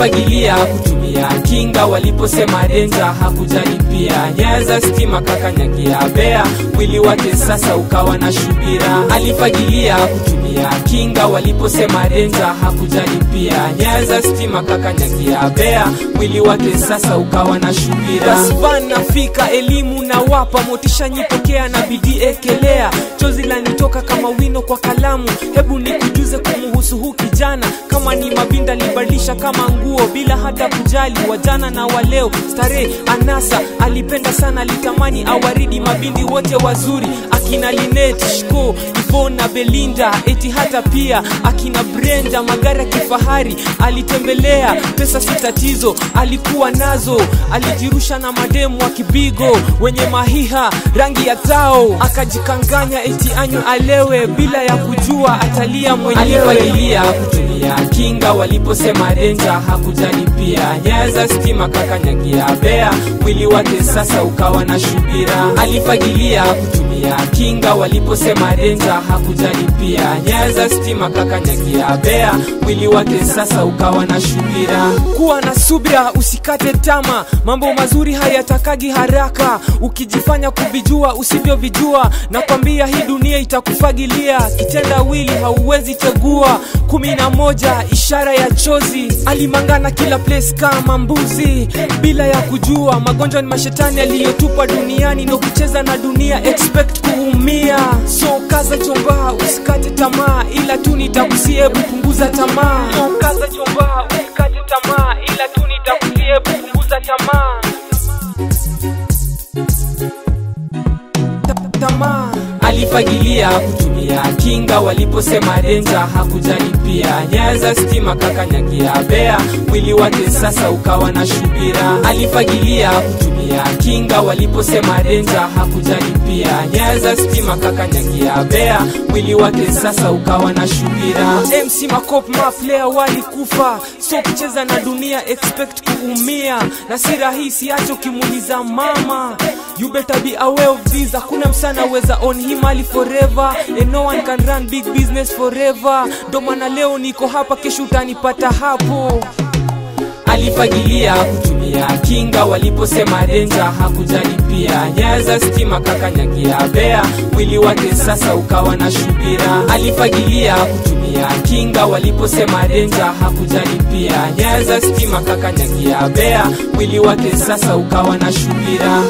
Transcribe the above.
alifagilia kutumia kinga, waliposema denja hakujalipia. Nyaya za stima kakanyagia bea, mwili wake sasa ukawa na shubira. Alifagilia kutumia kinga, waliposema denja hakujalipia. Nyaya za stima kakanyagia bea, mwili wake sasa ukawa na shubira. Basi nafika elimu na wapa motisha, nyipokea na bidii ekelea. Chozi lanitoka kama wino kwa kalamu, hebu nikujuze kumuhusu huu kijana. Kama ni mabinda libadilisha kama nguo bila hata kujali wajana na waleo. Starehe anasa alipenda sana, alitamani awaridi mabindi wote wazuri. Akina Linet, Shko, Yvonne na Belinda, eti hata pia akina Brenda. Magari ya kifahari alitembelea, pesa si tatizo alikuwa nazo. Alijirusha na mademu wa kibigo wenye mahiha rangi ya tao, akajikanganya eti anywe alewe bila ya kujua atalia mwenyewe. Alifagilia kutumia kinga, waliposema denja hakujalipia. Nyaya za stima kakanyagia bea, mwili wake sasa ukawa na shubira. Alifagilia kutumia kinga, waliposema denja hakujalipia. Nyaya za stima kakanyagia bea, mwili wake sasa ukawa na shubira. Kuwa na subira, usikate tama, mambo mazuri hayatakagi haraka. Ukijifanya kuvijua usivyovijua, nakwambia hii dunia itakufagilia. Kitendawili hauwezi tegua. 11 ishara ya chozi, alimangana kila place kama mbuzi bila ya kujua. Magonjwa ni mashetani aliyotupa duniani, na ukicheza na dunia expect kuumia. So kaza chomba, usikate tamaa, ila tu nitakusie punguza tamaa. So kaza chomba, usikate tamaa, ila tu nitakusie punguza tamaa. Alifagilia kutumia kinga, waliposema denja hakujalipia. Nyaya za stima kakanyagia bea, mwili wake sasa ukawa na shubira. Alifagilia kutumia kinga, waliposema denja hakujalipia. Nyaya za stima kakanyagia bea, mwili wake sasa ukawa na shubira. MC Makop maflea walikufa, so kucheza na dunia expect kuumia. Na si rahisi acho kimuliza mama, you better be aware of this. Hakuna msana weza on him ali forever, and no one can run big business forever. Ndo maana leo niko hapa, kesho utanipata hapo. Alifagilia kutumia kinga, waliposema denja hakujalipia. Nyaya za stima kakanyagia bea, mwili wake sasa ukawa na shubira. Alifagilia kutumia kinga, waliposema denja hakujalipia. Nyaya za stima kakanyagia bea, mwili wake sasa ukawa na shubira.